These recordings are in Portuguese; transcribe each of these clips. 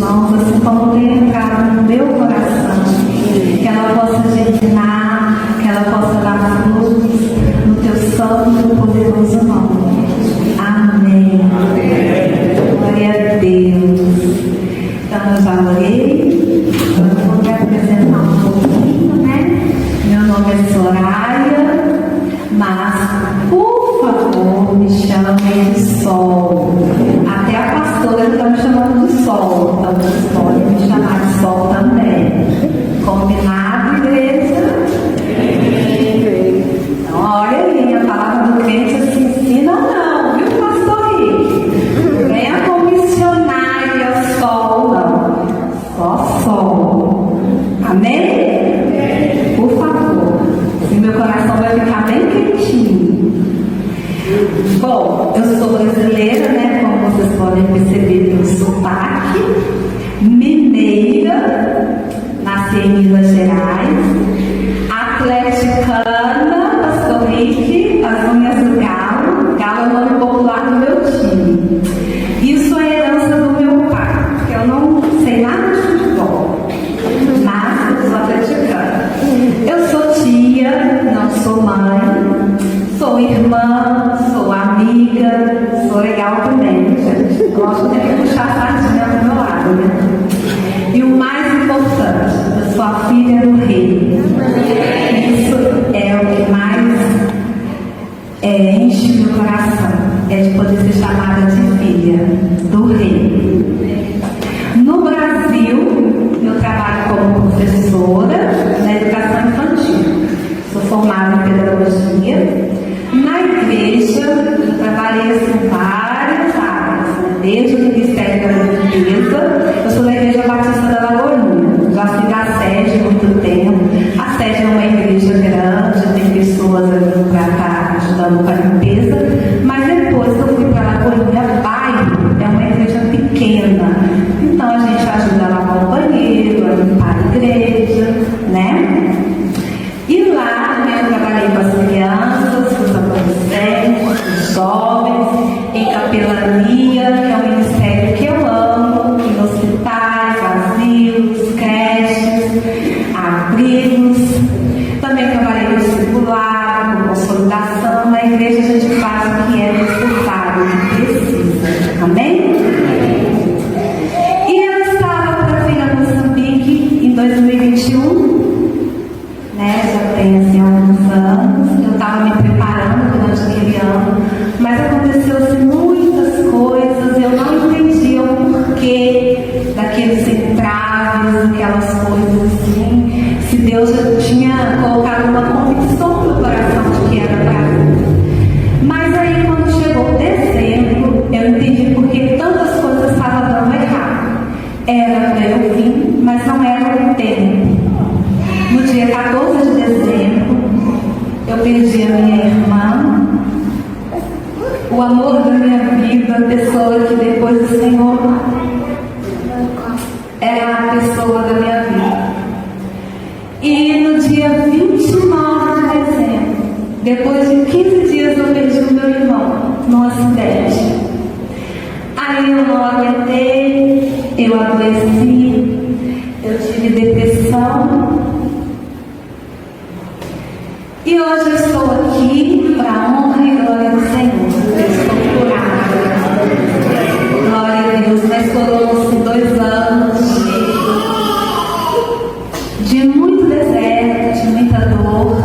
irmãos, assim como tem entrado no meu coração, que ela possa germinar, que ela possa dar frutos no teu santo e poderoso nome. Amém. Glória a Deus. Então eu já orei, eu vou me apresentar um pouquinho, né? Meu nome é Soraya, mas por favor me chamem de Sol. Até a pastora está me chamando de Sol, então vocês podem me chamar de Sol também. Combinado, igreja? Então, olha aí, a palavra do crente se ensina não, viu, pastor Rick? Venha como missionária Sol, não. Só Sol. Amém? Por favor. E meu coração vai ficar bem quentinho. Bom, eu sou brasileira, né? Como vocês podem perceber pelo sotaque. Mineira. Nasci em Minas Gerais. Atleticana, pastor Rick, as unhas do galo. Galo é o nome popular do meu time. Isso é herança do meu pai, porque eu não sei nada de futebol, mas eu sou atleticana. Eu sou tia, não sou mãe, sou irmã, sou amiga, sou legal também, gente. Gosto de puxar a sardinha do meu lado, né? E o mais importante, eu sou a filha do rei. Isso é o que mais enche meu coração, é de poder ser chamada de filha do rei. No Brasil, eu trabalho como professora na educação infantil. Sou formada em pedagogia. Na igreja, eu trabalhei em várias áreas, né? Desde o Ministério da Limpeza. Eu sou da Igreja Batista da Lagoinha. Já fui da sede há muito tempo. A sede é uma igreja grande, tem pessoas ali para estar ajudando com a limpeza. Mas depois que eu fui para a Lagoinha, bairro é uma igreja pequena. Então a gente ajuda a lavar o banheiro, a limpar a igreja, né? E lá, né, eu trabalhei com as crianças, com os adolescentes, com os jovens, em capelania, que é um ministério que eu amo, em hospitais, asilos, creches, abrigos. Também trabalhei no discipulado, com consolidação. Na igreja a gente faz o que é necessário, o que precisa. Amém? E eu estava para vir a Moçambique em 2021. Né, já tem assim alguns anos, eu estava me preparando durante aquele ano, mas aconteceu muitas coisas, eu não entendia o porquê daqueles entraves, aquelas coisas assim, se Deus já tinha colocado uma convicção no coração de que era para mim. Mas aí quando chegou dezembro, eu entendi porque tantas coisas estavam dando errado. Era para eu vir, mas não era o tempo. No dia 14 de dezembro, eu perdi a minha irmã, o amor da minha vida, a pessoa que depois do Senhor era a pessoa da minha vida. E no dia 29 de dezembro, depois de 15 dias, eu perdi o meu irmão num acidente. Aí eu não aguentei, eu adoeci, eu tive depressão. E hoje eu estou aqui para a honra e glória do Senhor. Eu estou curada. Glória a Deus. Mas foram-se 2 anos de muito deserto, de muita dor.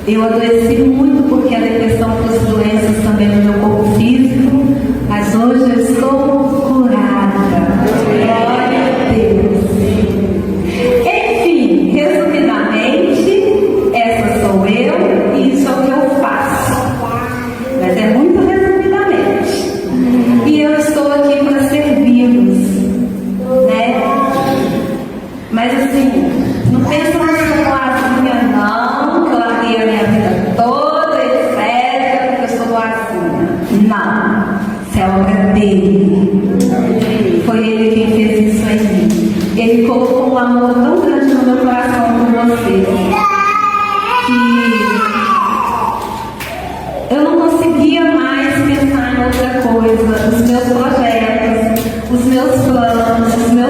Eu adoeci muito porque a depressão trouxe doenças também no meu corpo físico. Mas hoje eu estou curada. Glória a Deus. Enfim, resumidamente, essa sou eu e isso é o que eu faço. Mas é muito resumidamente. E eu estou aqui para servi-los, né? Mas assim, não pensa mais como boazinha não, que eu larguei a minha vida toda, etc, porque eu sou boazinha. Não. Isso é obra dele. Foi ele quem fez isso em mim. Ele colocou um amor tão grande no meu coração por você, que eu não conseguia mais pensar em outra coisa. Os meus projetos, os meus planos, os meus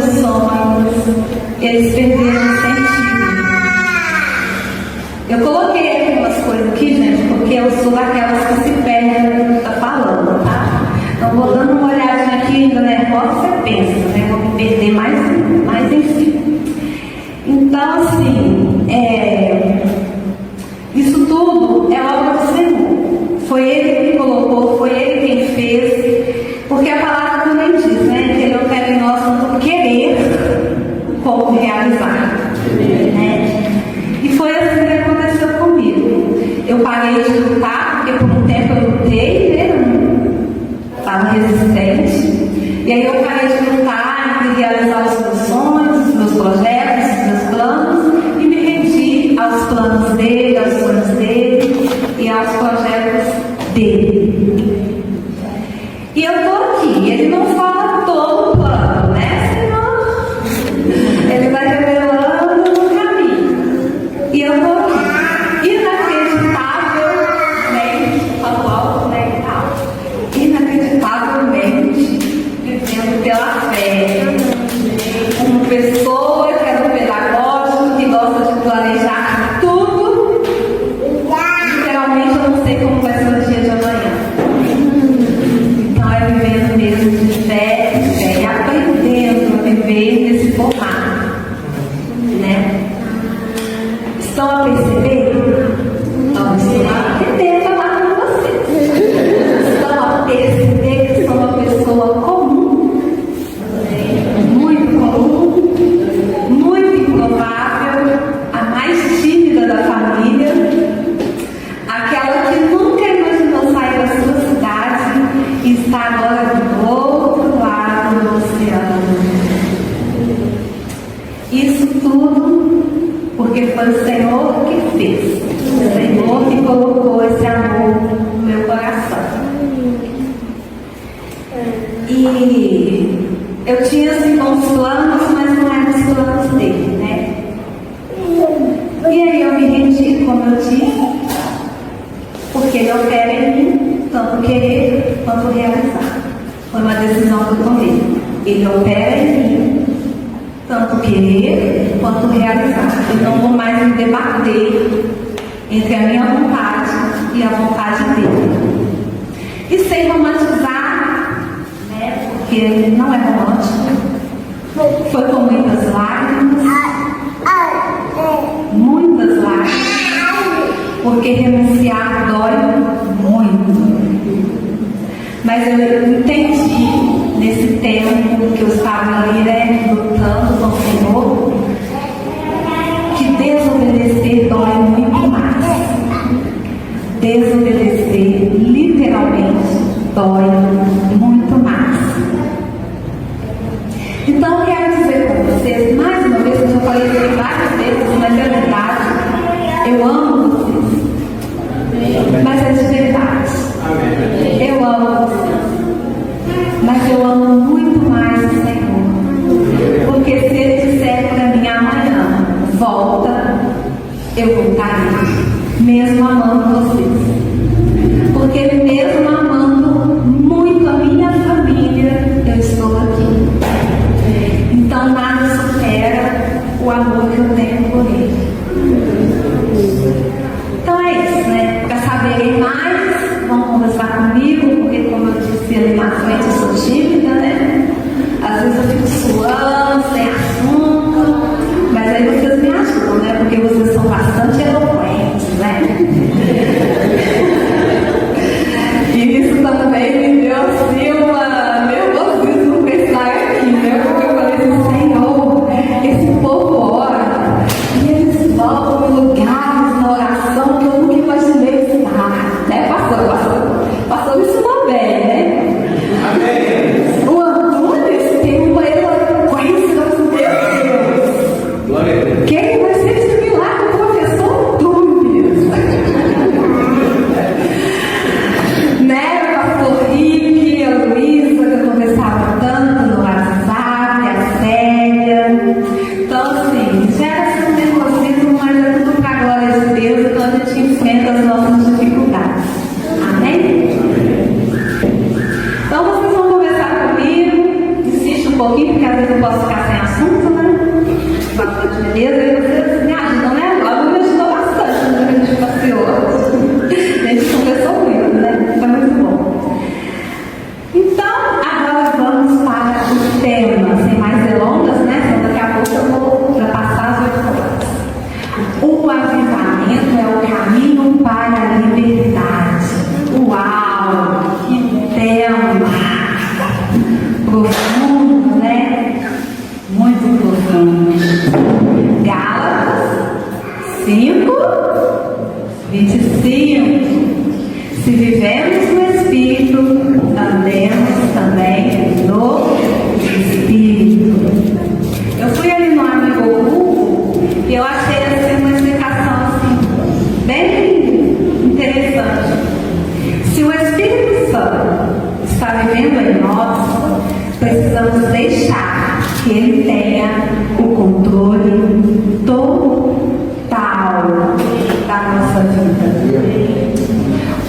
E eu estou aqui. Ele não fala todo o plano, né, Senhor? Ele vai revelando no caminho. E eu estou aqui. Inacreditavelmente, vivendo pela fé. Uma pessoa que é do pedagógico, que gosta de planejar tudo. Literalmente, eu não sei como vai ser o dia de amanhã. Então, é vivendo mesmo de fé, e aprendendo a viver nesse formato. Né? Estão a perceber? Não, estou a aprender a falar com vocês. Estão a perceber que sou uma pessoa comum, muito comum, muito improvável, a mais tímida da família, aquela que nunca imaginou sair da sua cidade e está agora do outro lado do oceano. Isso tudo porque foi o Senhor que fez. O Senhor que colocou esse amor no meu coração. E eu tinha assim bons planos, mas não eram os planos dele, né? E aí eu me rendi, como eu disse, porque ele opera em mim, tanto querer quanto realizar. Foi uma decisão que eu tomei. Ele opera em mim, tanto querer quanto realizar. Eu não vou mais me debater entre a minha vontade e a vontade dele. E sem romantizar, né, porque não é romântico, foi com muitas lágrimas, porque renunciar dói muito. Mas eu entendi nesse tempo que eu estava ali, né, lutando com o Senhor, que desobedecer dói muito mais. Desobedecer, literalmente, dói muito mais. Então, eu quero dizer para vocês, mais uma vez, eu já falei isso várias vezes, mas é verdade, eu amo vocês. Mas é de verdade. Eu amo vocês. Mas eu amo muito mais o Senhor. Porque se Ele disser para mim amanhã, volta, eu voltarei. Mesmo amando vocês. Porque mesmo amando muito a minha família, eu estou aqui. Então nada supera o amor que eu tenho por ele. Então é isso, né? Para saberem mais, vão conversar comigo, porque como eu disse ali na frente, eu sou tímida, né? Às vezes eu fico suando, sem assunto, mas aí vocês me ajudam, né? Porque vocês são bastante eloquentes, né? E isso também me deu assim uma nervosismo pensar aqui, né? Porque eu falei assim, Senhor, esse povo ora e eles vão em lugares na oração que eu nunca imaginei estar, né, pastor? Pastor, isso não bem, né? Amém.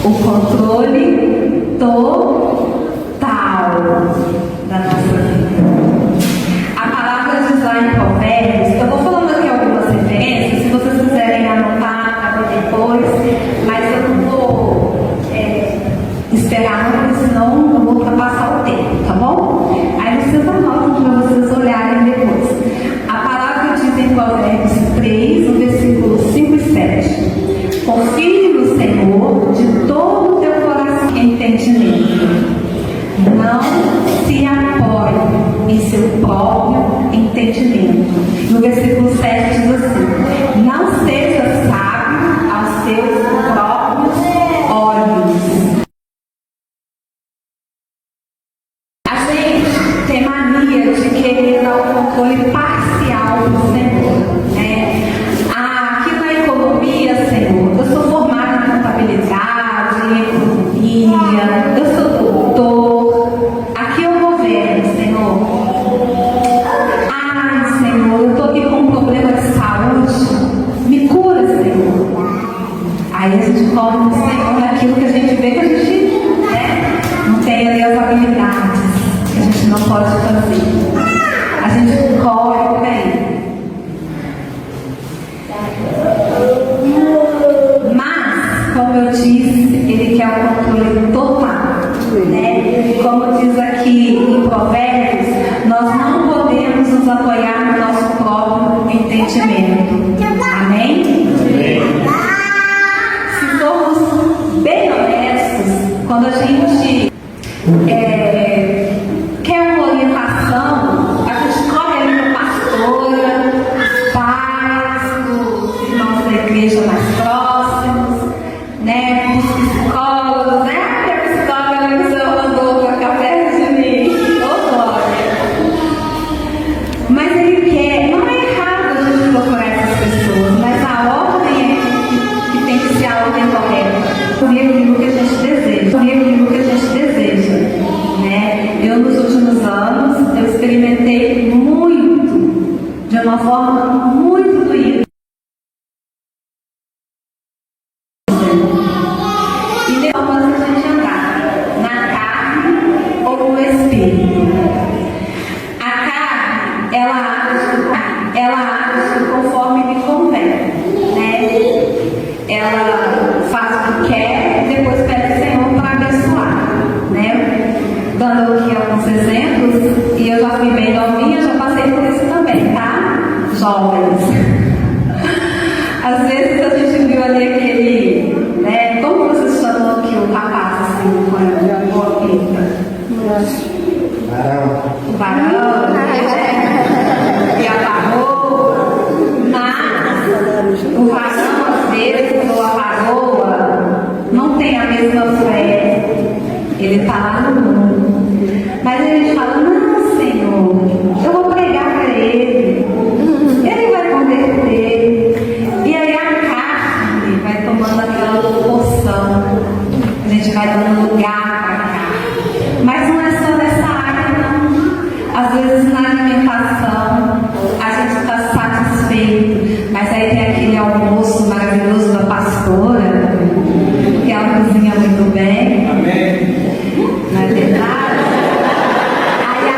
o controle total da nossa vida. A palavra diz lá em Provérbios, eu vou falando aqui algumas referências, se vocês quiserem anotar para ver depois, mas eu não vou esperar muito, senão eu vou ultrapassar o tempo, tá bom? Aí vocês anotam para vocês olharem depois. A palavra diz em Provérbios 3, no versículo 5 e 7. Confie no Senhor de todo o teu coração e entendimento. Não se apoie em seu próprio entendimento. No versículo 7 diz assim: não seja sábio aos seus próprios olhos. A gente tem mania de querer dar o controle parcial do Senhor, né? Aqui na economia, Senhor, eu sou formada em contabilidade, em economia, eu sou doutor, aqui eu governo, Senhor. Ai, Senhor, eu estou aqui com um problema de saúde, me cura, Senhor. Aí a gente corre no Senhor naquilo que a gente vê que a gente, né, não tem ali as habilidades, que a gente não pode fazer. A gente corre por aí. Mas, como eu disse, ele quer o controle total, né? Como diz aqui em Provérbios, nós não podemos nos apoiar no nosso próprio entendimento. Amém? Se formos bem honestos, quando a gente quer uma orientação, a gente corre ali para a pastora, pais, os irmãos da igreja mais próximos, né, os psicólogos, né? A psicóloga que o senhor mandou para ficar perto de mim. Ô, glória! Mas ele quer, não é errado a gente procurar essas pessoas, mas a ordem é que tem que ser a ordem correta. Por aquilo que a gente deseja. Por aquilo que a gente deseja. Né? Eu, nos últimos anos, eu experimentei muito, de uma forma muito doída. E de formas a gente andar na carne ou no espírito. A carne, ela age conforme me convém, né? Ela faz o que quer e depois pede o Senhor para abençoar, né? Dando aqui alguns exemplos, e eu já fui bem novinha, já passei por isso também, tá? Jovens. Às vezes a gente viu ali aquele, né? Como vocês chamam aqui o rapaz assim, com a boa pinta? O varão, né? E a varoa. Mas o varão, às vezes, ou a varoa, não tem a mesma fé. Ele está lá no mundo. Mas ele fala: não, Senhor, eu vou pregar para ele. Ele vai converter. E aí a carne vai tomando aquela proporção. A gente vai dando lugar para a carne. Mas não é só nessa área, não. Às vezes na alimentação a gente está satisfeito. Mas aí tem aquele almoço maravilhoso da pastora, que ela cozinha muito bem. Amém. Não é verdade? Aí a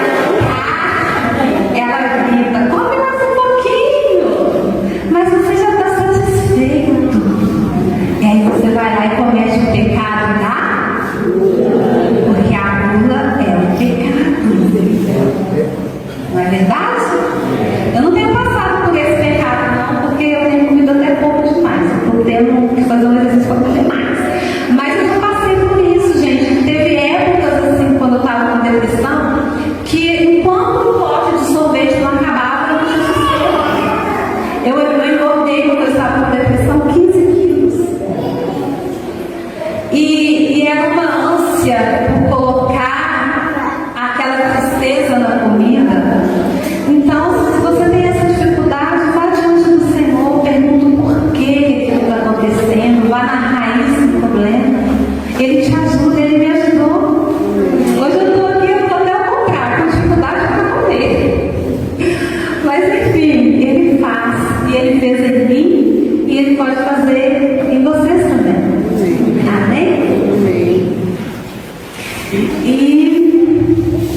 E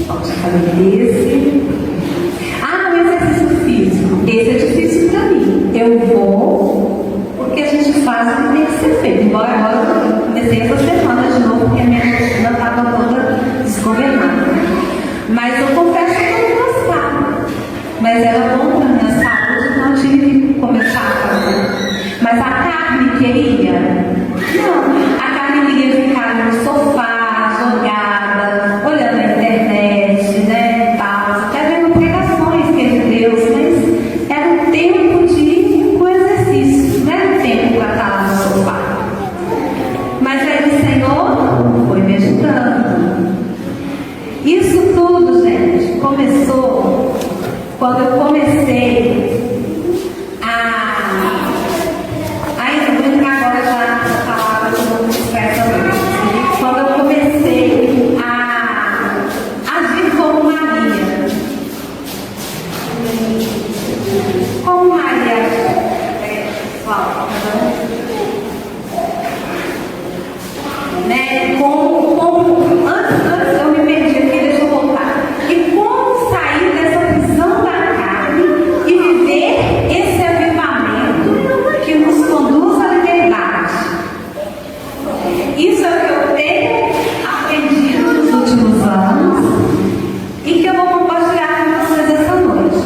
já falei desse. O exercício físico. Esse é difícil para mim. Eu vou porque a gente faz o que tem que ser feito. Embora agora eu comecei essa semana de novo, porque a minha rotina estava toda desgovernada. Mas eu confesso que eu não gostava. Mas era bom para a minha saúde, então eu tive que começar a fazer. Mas a carne queria? Não. A carne queria ficar no sofá, jogada, olhando a internet, né, tal, até vendo pregações que é de Deus, mas era um tempo de exercício, não era um tempo para estar lá no sofá. Mas aí o Senhor foi me ajudando. Isso tudo, gente, começou quando eu comecei eu vou entrar agora já na palavra do Espírito. Quando eu comecei a agir como Maria. Como Maria. Antes eu me perdi aqui, deixa eu voltar. E como sair dessa prisão da carne e viver esse avivamento que nos conduz à liberdade? Isso é o que eu tenho aprendido nos últimos anos e que eu vou compartilhar com vocês essa noite.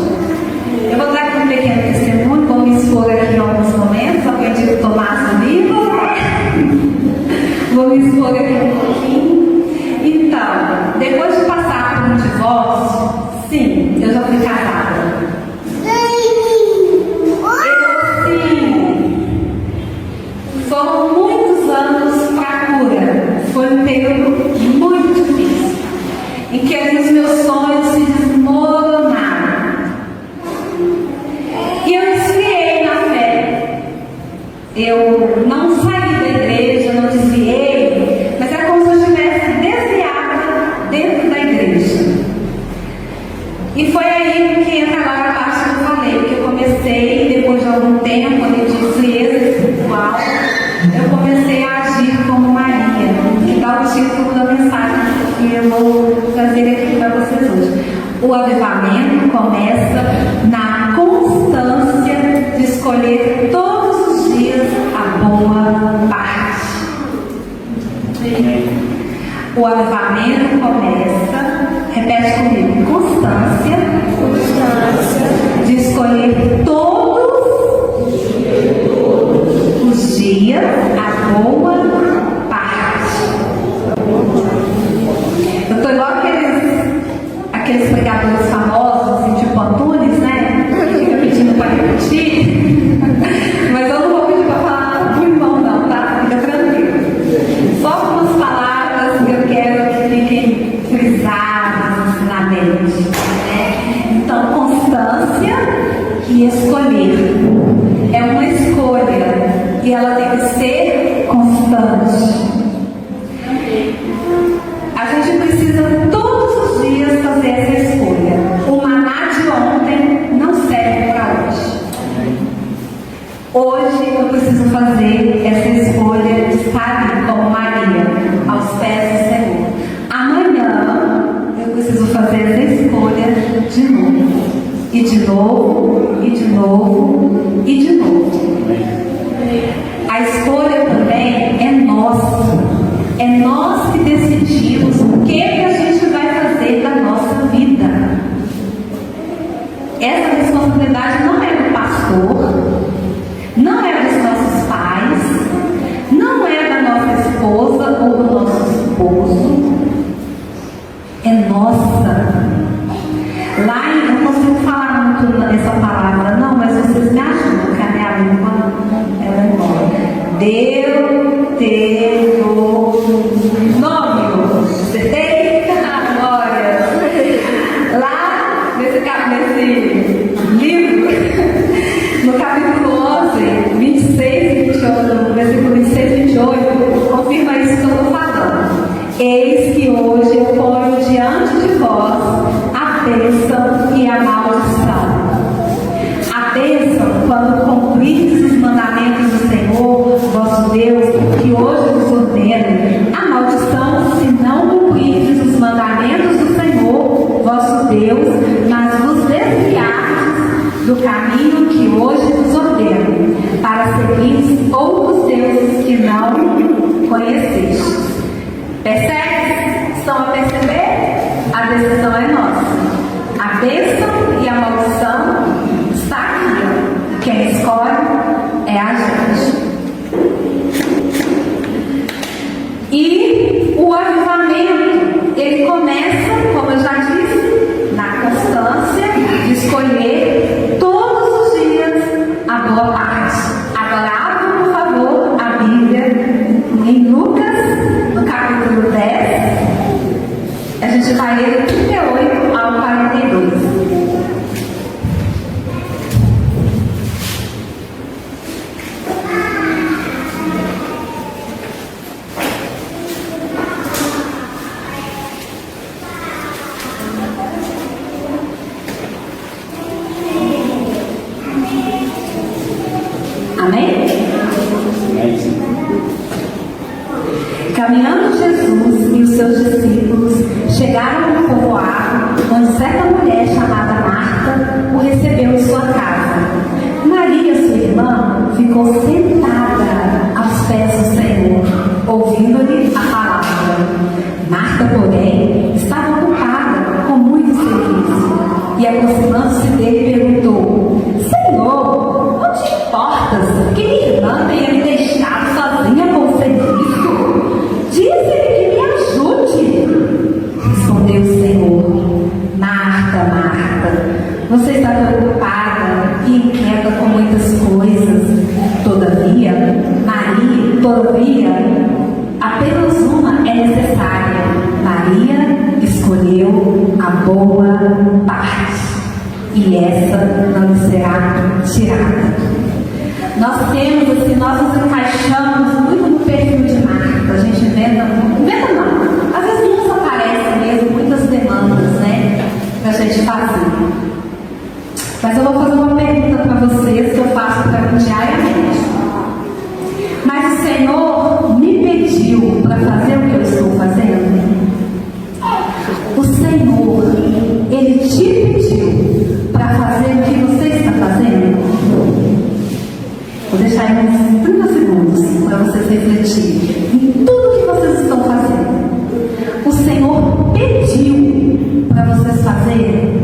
Eu vou dar aqui um pequeno testemunho, vou me expor aqui em alguns momentos, aprendi com o Tomás no livro. Vou me expor aqui um pouquinho. Então, depois de passar por um divórcio, sim, eu já fui casada. Foram muitos anos para cura. Foi um período muito difícil, em que ali os meus sonhos se desmoronaram. E eu esfriei na fé. Eu não saí da igreja, não desviei, mas é como se eu estivesse desviada dentro da igreja. E foi aí que entra agora a parte que eu falei, que eu comecei, depois de algum tempo, ali de frieza espiritual, eu comecei a agir como Maria, que dá o título da mensagem que eu vou trazer aqui para vocês hoje. O avivamento começa na constância de escolher todos os dias a boa parte. O avivamento começa, repete comigo, constância de escolher todos os dias a boa parte. Eu estou igual aqueles pregadores famosos, assim, tipo Antunes, né? Que fica pedindo para repetir. Mas eu não vou pedir para falar muito bom, não, tá? Fica tranquilo. Só algumas palavras que eu quero que fiquem frisadas na mente. Né? Então, constância e escolher. É uma escolha e ela tem que ser constante. A gente precisa todos os dias fazer essa escolha. O maná de ontem não serve para hoje. Hoje eu preciso fazer essa escolha de estar ali como Maria, aos pés do Senhor. Amanhã eu preciso fazer essa escolha de novo. E de novo, e de novo, e de novo. A escolha também é nossa. É nós que decidimos o que a gente vai fazer da nossa vida. Essa responsabilidade não é do pastor, não é dos nossos pais, não é da nossa esposa ou do nosso esposo. É nossa. Lá eu não consigo falar muito essa palavra, não, mas vocês me ajudam, que a minha língua ela é embora. Deus te nome, acertei? Glória. Lá nesse livro, no capítulo 11, 26 e 28, versículo 26 e 28, confirma isso que eu estou falando. Eis que hoje eu ponho diante de vós a bênção e a maldição. A bênção, quando cumprirdes os mandamentos do Senhor, vosso Deus, que hoje vos ordena. A maldição, se não cumprir não conhecestes. Percebe? Estão a perceber? A decisão é nossa. A bênção e a maldição está aqui. Quem escolhe é a gente. E o avivamento, ele começa, como eu já disse, na constância de escolher todos os dias a boa parte. Agora abra, por favor, a Bíblia em Lucas, no capítulo 10. A gente vai ler do 38 ao 42. Amém? Caminhando Jesus e os seus discípulos chegaram ao povoado, onde certa mulher chamada Marta o recebeu em sua casa. Maria, sua irmã, ficou sentada aos pés do Senhor, ouvindo-lhe a palavra. Marta, porém, estava ocupada com muito serviço, e aproximando-se dele, perguntou: Senhor, não te importas que minha irmã tenha me deixado sozinha com o serviço? Diz-lhe que me ajude. Respondeu o Senhor: Marta, Marta, você está preocupada e inquieta com muitas coisas. Todavia, apenas uma é necessária. Maria escolheu a boa parte, e essa não lhe será tirada. Nós temos assim, nós nos encaixamos muito no perfil de Marta. A gente inventa não. Às vezes nos aparecem mesmo muitas demandas, né, pra gente fazer. Mas eu vou fazer uma pergunta para vocês que eu faço para mim diariamente. Mas o Senhor me pediu para fazer o que eu estou fazendo? O Senhor, Ele te pediu para fazer o que você está fazendo? Vou deixar aí uns 30 segundos para vocês refletirem em tudo que vocês estão fazendo. O Senhor pediu para vocês fazerem?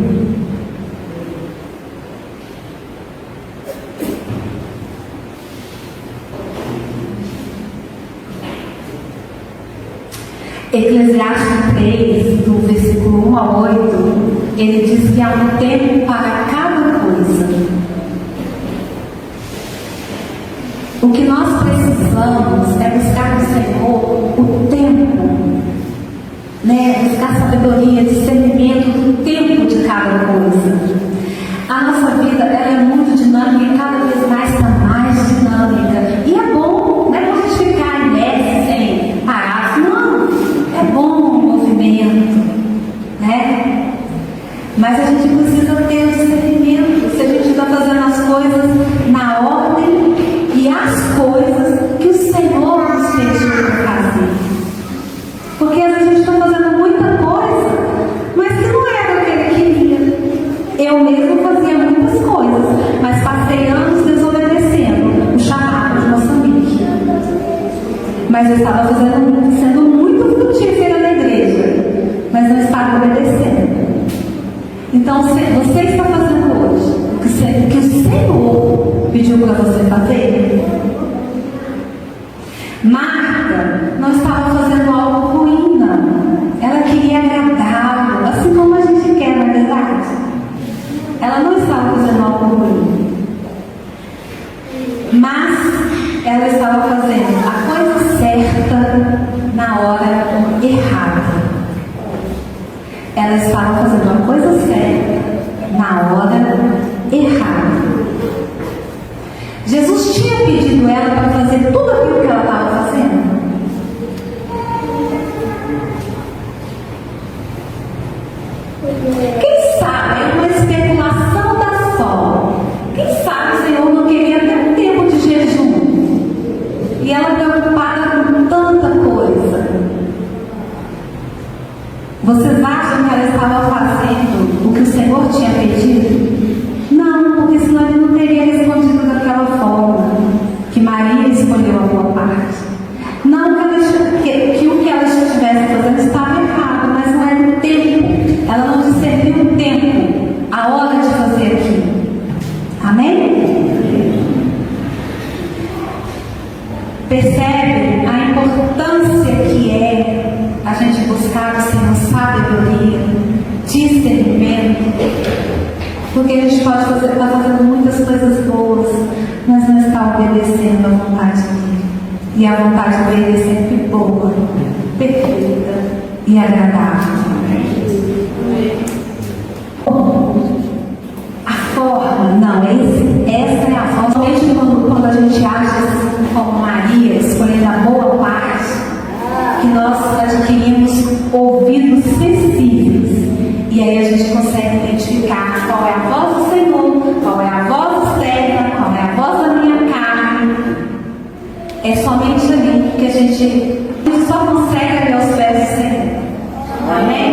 Eclesiastes 3, do versículo 1 ao 8, ele diz que há um tempo para cada coisa. O que nós precisamos é buscar no Senhor o tempo, né? Buscar sabedoria, discernimento do tempo de cada coisa. A nossa vida, ela é muito dinâmica e cada vez mais está mais dinâmica. E é bom, não é bom a gente ficar inerte sem parar. Não, é bom o movimento, né? Mas a gente precisa ter o discernimento. Se a gente está fazendo as coisas na ordem e as coisas que o Senhor nos pediu para fazer. Porque às vezes a gente está fazendo muita coisa, mas que não era o que Ele queria. Eu mesmo fazia muitas coisas, mas passei anos desobedecendo o chamado de Moçambique. Mas eu estava sendo muito frutífera na igreja, mas não estava obedecendo. Então, você está fazendo hoje o que o Senhor pediu para você fazer? Marta não estava fazendo algo ruim, não. Ela queria agradá-lo, assim como a gente quer, na verdade. Ela não estava fazendo algo ruim, mas ela estava fazendo a coisa certa na hora errada. Ela estava fazendo a coisa certa na hora errada. Jesus tinha pedido ela para fazer tudo aquilo que ela estava fazendo? Quem sabe é uma especulação da sorte. Quem sabe o Senhor não queria ter um tempo de jejum e ela preocupada com tanta coisa. Vocês acham que ela estava fazendo o que o Senhor tinha pedido? Não, porque senão Ele não teria respondido daquela forma, que Maria escolheu a boa parte. sabe, Senhor, sabedoria, discernimento, porque a gente pode estar fazendo muitas coisas boas, mas não está obedecendo a vontade dele. E a vontade dele é sempre boa, perfeita e agradável. A forma, não, essa é a forma. Somente quando a gente age como Maria, escolhendo a boa parte, que nós adquirimos ouvidos sensíveis. E aí a gente consegue identificar qual é a voz do Senhor, qual é a voz externa, qual é a voz da minha carne. É somente ali que a gente só consegue ver aos pés do Senhor. Amém?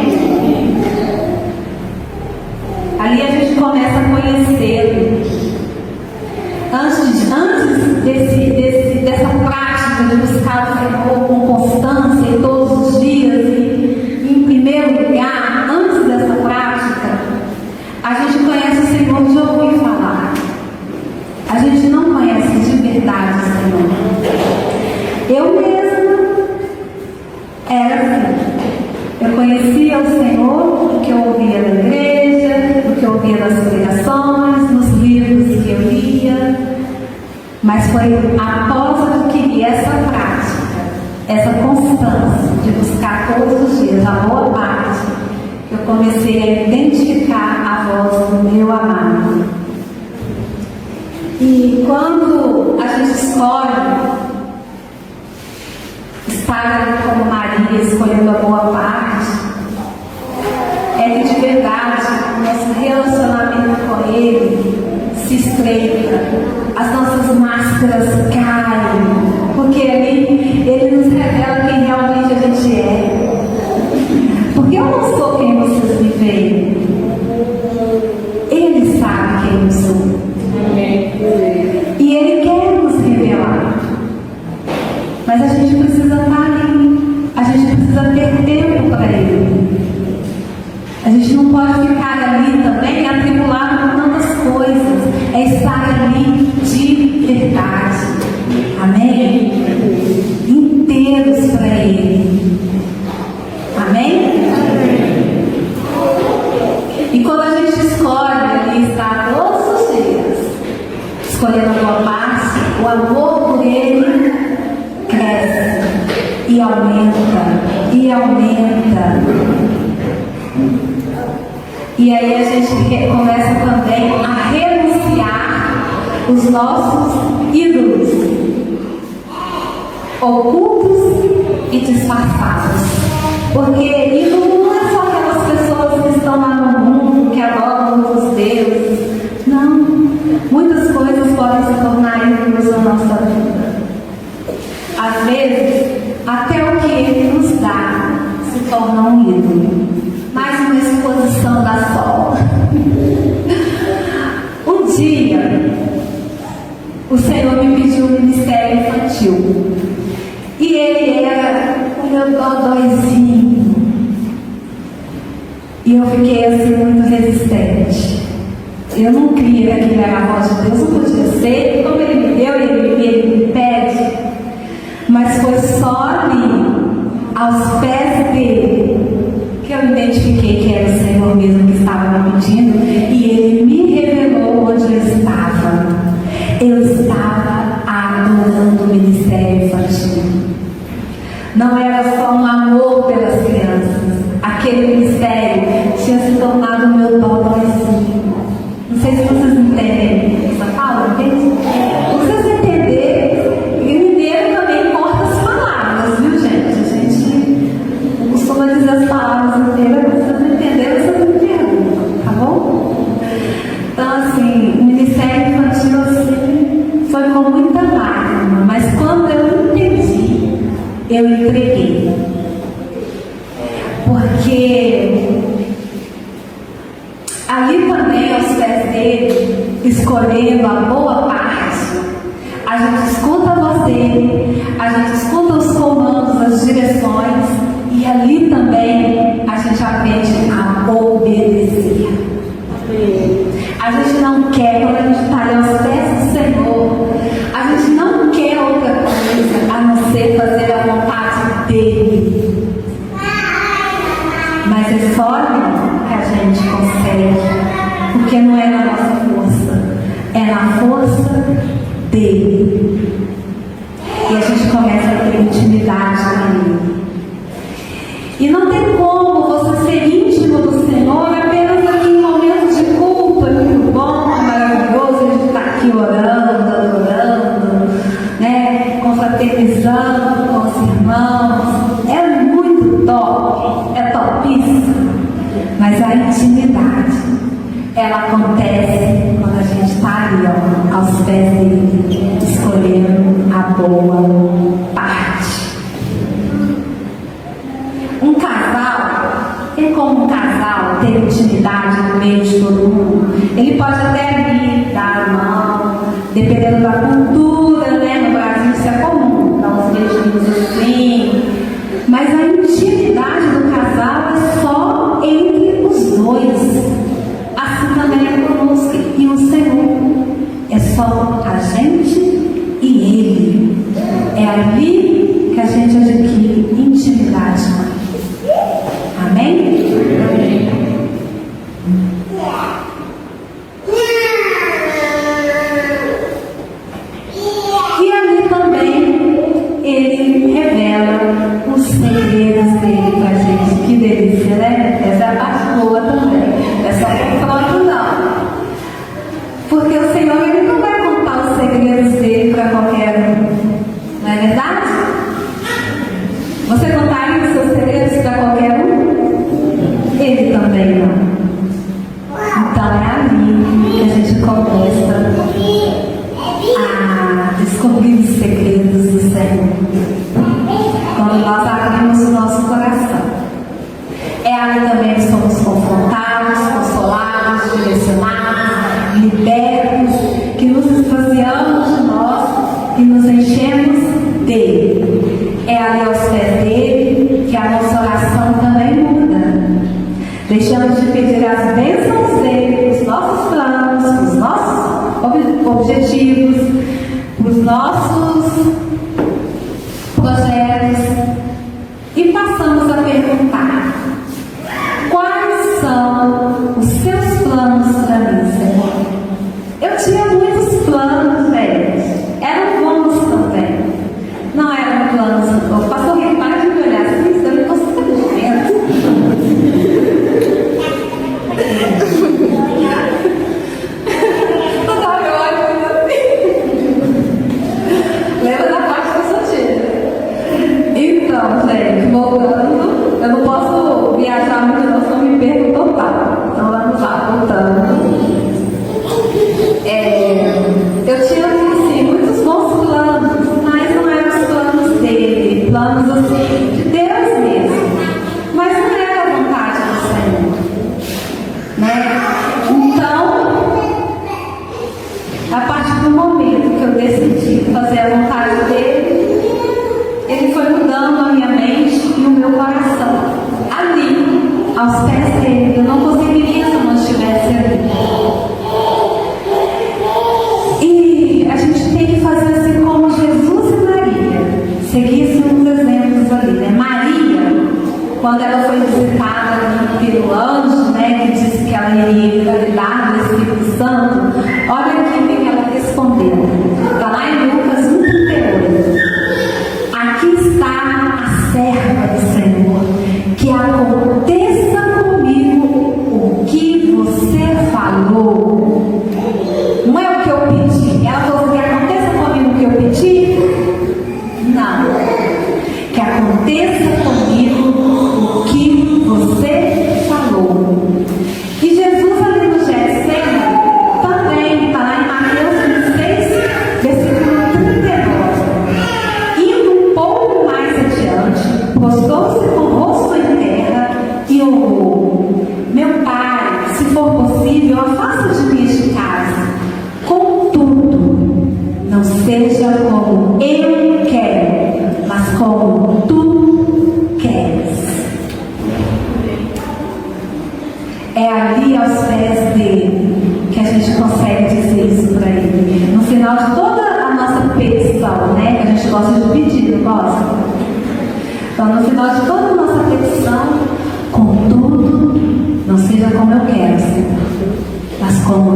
Ali a gente começa a conhecê-lo. Antes dessa prática de buscar o Senhor com constância em todos os dias, e em primeiro lugar, antes dessa prática, a gente conhece o Senhor de ouvir falar. A gente não conhece de verdade o Senhor. Eu mesma era assim. Eu conhecia o Senhor do que eu ouvia da igreja, do que eu ouvia das pregações, nos livros que eu lia. Mas foi após eu adquirir essa prática, essa constância de buscar todos os dias a boa parte, que eu comecei a identificar a voz do meu amado. E quando a gente escolhe estar como Maria, escolhendo a boa parte, é que de verdade o nosso relacionamento com Ele se estreita, as nossas máscaras caem, porque ali Ele nos revela quem realmente a gente é. Porque eu não sou quem vocês me veem, Ele sabe quem eu sou. E Ele quer nos revelar. Mas a gente precisa estar ali. A gente precisa ter tempo para Ele. A gente não pode ficar ali também atribulado com tantas coisas. É estar ali de verdade. Amém? Inteiros para Ele. Amém? E quando a gente escolhe ali estar todos os dias, escolhendo a boa parte, o amor por Ele cresce e aumenta e aumenta. E aí a gente começa também a renunciar os nossos ídolos ocultos e disfarçados. Porque ídolo não é só aquelas pessoas que estão lá no mundo, que adoram outros deuses. Não, muitas coisas podem se tornar ídolos na nossa vida. Às vezes, até o que Ele nos dá se torna um ídolo. Mais uma exposição da sola. Um dia, o Senhor me pediu um ministério infantil. E ele era o meu dodóizinho. E eu fiquei assim muito resistente. Eu não cria que aquilo era a voz de Deus, não podia ser. Como Ele me deu e Ele me pede. Mas foi só ali, aos pés dele, que eu identifiquei que era o Senhor mesmo que estava me pedindo, e Ele me revelou onde eu estava. Eu estava adorando o ministério infantil. Não era só um amor pelas crianças. Aquele ministério tinha se tornado o meu dodóizinho. Não sei se vocês entendem essa fala, entende? Vocês entenderem, e mineiro também corta as palavras, viu, gente? A gente não costuma dizer as palavras inteiras, mas vocês entenderam, vocês me perguntam, tá bom? Então, assim, o ministério infantil assim, foi com muita lágrima, mas quando eu entendi, eu entreguei. Porque ali também, aos pés dele, escolhendo a boa parte, a gente escuta a voz dele, a gente escuta os comandos, as direções, e ali também a gente aprende a obedecer. A gente não quer, quando a gente está ali aos pés do Senhor, a gente não quer outra coisa a não ser fazer a vontade dele. Mas é só ali que a gente consegue, porque não é na nossa força, é na força dele. E a gente começa a ter intimidade com ele. E não tem como você ser íntimo do Senhor apenas aqui em momentos de culto. É muito bom, é maravilhoso a gente estar aqui orando, adorando, né? Confraternizando com os irmãos. É muito top, é topíssimo. Mas a intimidade, ela acontece quando a gente está ali, ó, aos pés dele, escolhendo a boa parte. Um casal, ele como um casal, ter intimidade no meio de todo mundo, ele pode até ali dar a mão, dependendo da cultura, né? No Brasil isso é comum, dar uns beijinhos assim, mas a intimidade do casal é só entre os dois. Assim também é conosco e o Senhor. É só a gente e Ele. É ali que a gente adquire intimidade com Ele. Amém? Amém. E ali também Ele revela os segredos dele para a gente. Que delícia, né? Essa é a parte boa também. É só confronto, não. Porque o Senhor, Ele não vai contar os segredos dele para qualquer um. Não é verdade? Você contaria os seus segredos para qualquer um? Ele também não. Então é ali que a gente começa a descobrir os segredos do Senhor. Quando nós abrimos o nosso coração. É ali também que somos confrontados, consolados, direcionados, libertos, que nos esvaziamos de nós e nos enchemos dele. É ali aos pés dele que a nossa oração também muda. Deixamos de pedir as bênçãos dele, os nossos planos, os nossos objetivos, os nossos projetos, e passamos a perguntar: quais são os seus planos para mim, Senhor? Eu tinha muitos planos, velhos. Eram bons também. Não eram planos. O pastor Rico, para de me olhar assim, senão eu não estou vendo. Toda hora eu olho assim. Lembra da parte que eu sou tida. Então, gente, voltando, eu não posso viajar muito, não, senão me perco total. Então vamos lá, voltando. Eu tinha assim, muitos bons planos, mas não eram os planos dele, planos assim, de Deus mesmo. Mas não era a vontade do Senhor, né? Então, a partir do momento que eu decidi fazer a vontade dele, ele foi mudando a minha mente e o meu coração. Ali, aos pés dele, eu não conseguiria se eu não estivesse ali. E a gente tem que fazer assim como Jesus e Maria. Seguissem uns exemplos ali, né? Maria, quando ela foi visitada pelo anjo, né, que disse que ela iria engravidar do Espírito Santo, olha aqui o que ela respondeu. Está lá em Lucas 1:38. Aqui está a serva do Senhor, que aconteça comigo o que você falou. Não é o que eu pedi. Ela falou que aconteça comigo o que eu pedi? Não. Que aconteça comigo o que você falou. E Jesus ali no Getsemane também está lá em Mateus 26, versículo 39. Indo um pouco mais adiante, postou-se com o rosto em terra e orou: meu Pai, se for possível, afasta de mim este cálice. Contudo, não seja como eu quero, mas como tu queres. É ali aos pés dele que a gente consegue dizer isso para ele. No final de toda a nossa petição, né? A gente gosta de pedir, não gosta? Então, no final de toda a nossa petição, contudo,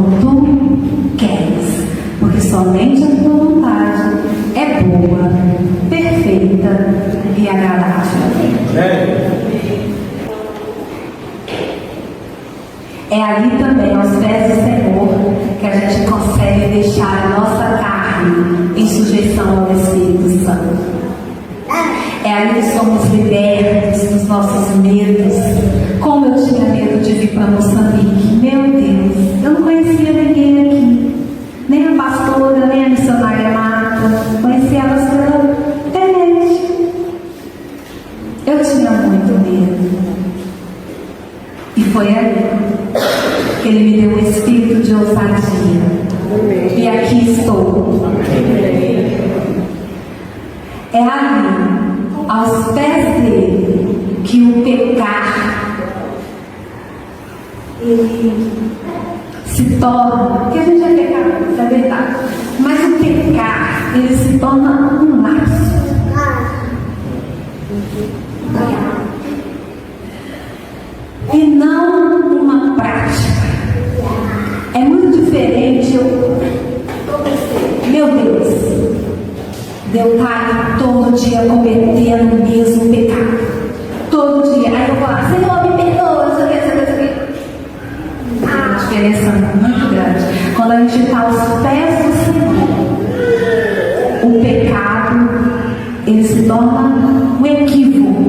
como tu queres, porque somente a tua vontade é boa, perfeita e agradável. É ali também, aos pés do Senhor, que a gente consegue deixar a nossa carne em sujeição ao Espírito Santo. É ali que somos libertos dos nossos medos. Como eu tinha medo de vir para Moçambique. Meu Deus, eu não conhecia ninguém aqui. Nem a pastora, nem a missionária Marta. Conhecia elas pela internet. Eu tinha muito medo. E foi ali que Ele me deu um espírito de ousadia. E aqui estou. É ali, aos pés dele, que o pecar ele se torna, que a gente é pecador, é verdade, mas o pecar ele se torna um laço. E não uma prática. É muito diferente. Meu Deus, de eu estar todo dia cometendo o mesmo pecado. Todo dia. Aí eu vou lá, Senhor, me perdoa, não sei o que. Há uma diferença muito grande. Quando a gente está aos pés do Senhor, o pecado, ele se torna um equívoco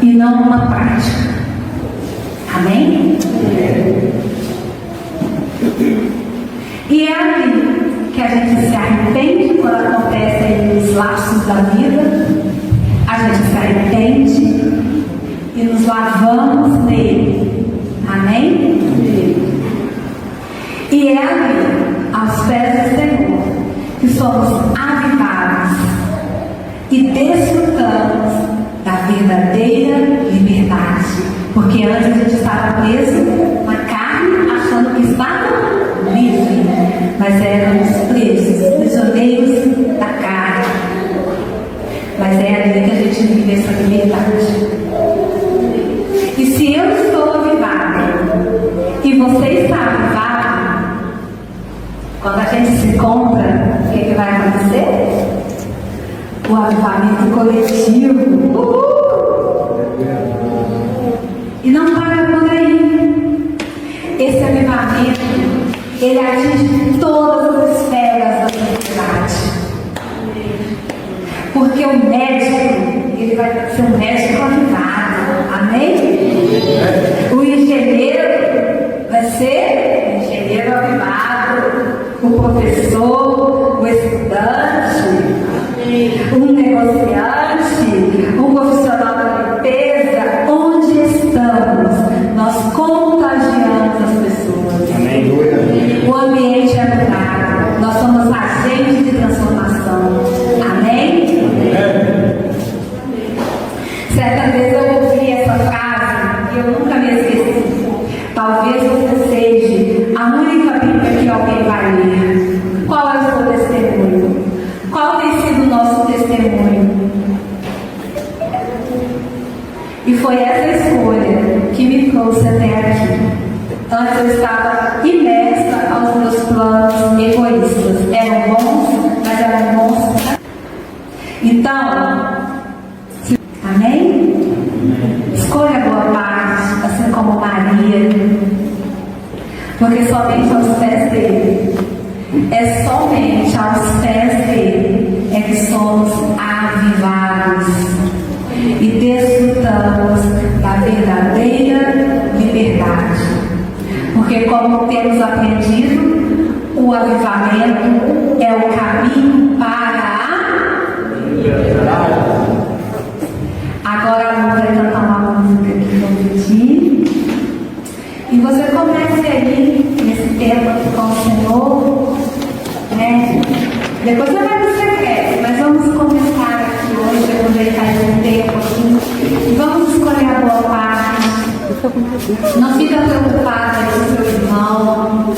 e não uma prática. Amém? E é ali que a gente se arrepende quando acontecem os laços da vida. A gente se arrepende e nos lavamos nele. Amém? E é ali, aos pés do Senhor, que somos avivados e desfrutamos da verdadeira liberdade. Porque antes a gente estava preso na carne, achando que estava livre, mas éramos presos, prisioneiros da carne. Mas é ali que a gente vive essa liberdade. E se eu estou avivado e você está avivado, quando a gente se encontra, o que vai acontecer? O avivamento coletivo. E não para por aí. Esse avivamento, ele atinge todas as esferas da sociedade. Porque o médico, ele vai ser um médico avivado. Amém? O engenheiro vai ser um engenheiro avivado. O professor, o estudante, um negociante, um profissional da limpeza. Onde estamos, nós contagiamos as pessoas. Amém. O ambiente é mudado. Nós somos agentes de transformação. Amém? Certa vez eu ouvi essa frase e eu nunca me esqueci. Talvez você seja a única Bíblia que alguém vai ler. Qual é o seu testemunho? Qual tem sido o nosso testemunho? E foi essa escolha que me trouxe até aqui. Antes eu estava imersa aos meus planos egoístas. Eram bons, mas eram bons. Então, amém? Escolha a boa parte, assim como Maria. Porque somente aos pés dele, é somente aos pés dele, é que somos avivados e desfrutamos da verdadeira liberdade. Porque, como temos aprendido, o avivamento é o caminho para a liberdade. Agora a Lu vai cantar uma música que eu vou pedir. E você comece aí nesse tempo aqui com o Senhor, né? Depois você vai no secreto, mas vamos começar aqui hoje, aproveitar esse tempo aqui. E vamos escolher a boa parte. Não fica preocupada com seu irmão.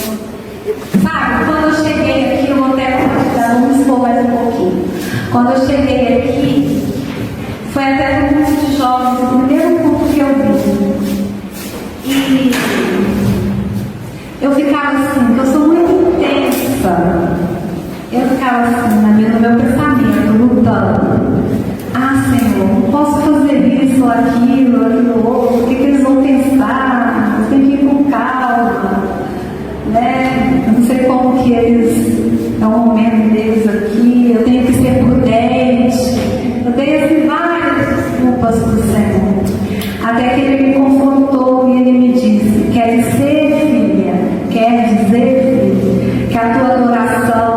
Sabe, quando eu cheguei aqui, eu vou até compartilhar, vamos expor mais um pouquinho. Quando eu cheguei aqui, foi até no curso de jovens, o primeiro curso que eu vi. E eu ficava aquilo outro, o que eles vão pensar? Eu tenho que ir com calma, né? Eu não sei como que eles, é o momento deles aqui, eu tenho que ser prudente. Eu dei assim várias desculpas para o Senhor, até que ele me confrontou e ele me disse: quer dizer, filha, filho, que a tua adoração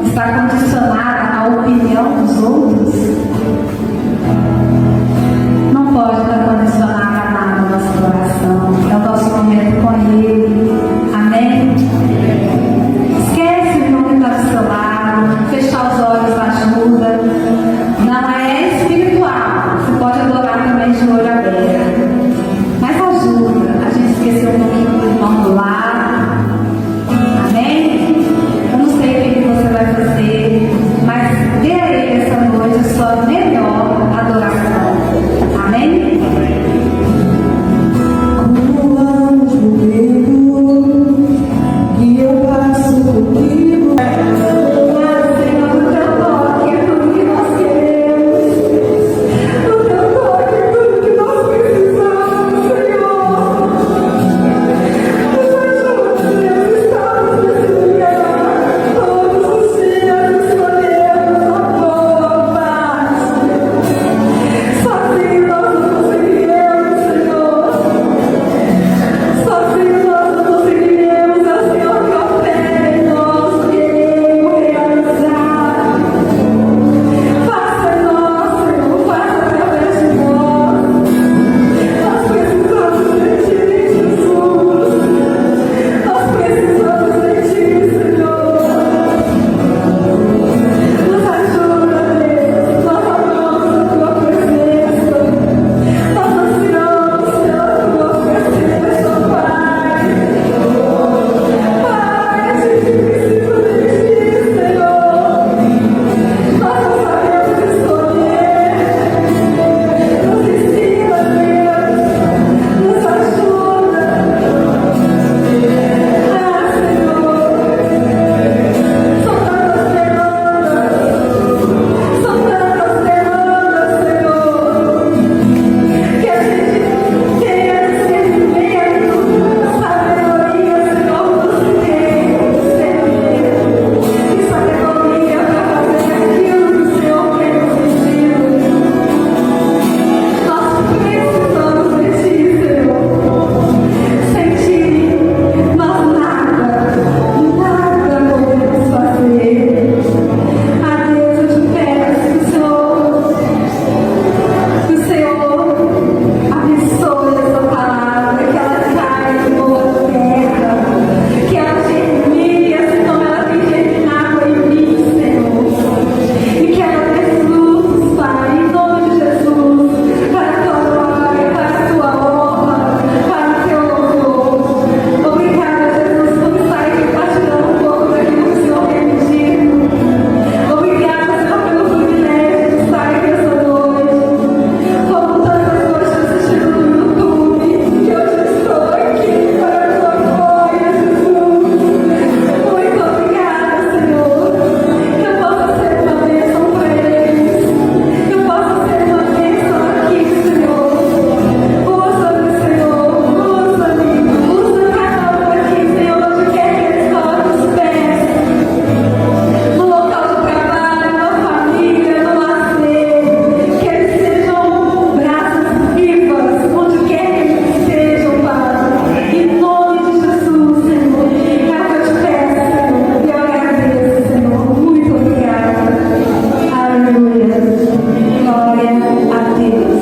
está condicionada à opinião dos outros? Não pode estar condicionada a nada a nossa adoração. É o nosso momento com Ele. Amém? Esquece o irmão que está do seu lado. Fechar os olhos ajuda. Não é espiritual. Você pode adorar também de olho aberto. Mas ajuda a gente esquecer um pouquinho do irmão do lado. Amém? Eu não sei o que você vai fazer, mas dê a Ele essa noite a sua melhor adoração. Amém? Como anos no tempo que eu passo contigo. Mas, Senhor, o teu toque é tudo que nós queremos. O teu toque é tudo que nós precisamos, Senhor. Nos ajuda, Deus, estamos nesse lugar. Todos os dias escolhemos a boa parte. Sozinho nós não conseguiremos, Senhor. Sozinho nós não conseguiremos. É o Senhor que opera em nós, queremos realizar. Faça em nós, Senhor, faça através de nós. Nós precisamos de Ti, Jesus. Nós precisamos de Ti, Senhor. Nos ajuda, Deus. Nós amamos a Tua presença. Nós ansiamos pela Tua presença, Pai. Pai, a gente precisa de Ti, Senhor. Nós não sabemos escolher. Nos ensina, Deus. Nos ajuda. Ah, Senhor. São tantas demandas. São tantas demandas, Senhor. Que a gente tenha discernimento, sabedoria, Senhor, nos entende, discernimento e sabedoria para fazer aquilo que o Senhor quer nos ensinar. Nós precisamos de Ti, Senhor. Sem Ti, nós nada podemos fazer. A Deus, eu te peço, que o Senhor abençoe essa palavra, que ela caia em boa terra, que ela germine, assim como ela tem germinado em mim, Senhor, e que ela dê frutos, Pai, em nome de Jesus, para a Tua glória, para a Tua honra, para o Teu louvor. Obrigada, Jesus, por estar aqui compartilhando um pouco daquilo que o Senhor tem me dito. Obrigada, Senhor, pelo privilégio de estar aqui essa noite. Como tantas noites assistindo no YouTube, que hoje estou aqui para a Tua glória, Jesus. Muito obrigada, Senhor. Que eu possa ser uma bênção para eles. Que eu possa ser uma bênção aqui, Senhor. Usa-me, Senhor. Usa-me. Usa cada um aqui, Senhor, onde quer que eles coloquem os pés. No local de trabalho, na família, no lazer, que eles sejam braços vivas, onde quer que eles estejam, Pai. Em nome de Jesus, Senhor. É o que eu te peço, Senhor. E eu agradeço, Senhor. Muito obrigada. Aleluia. Glória a Deus.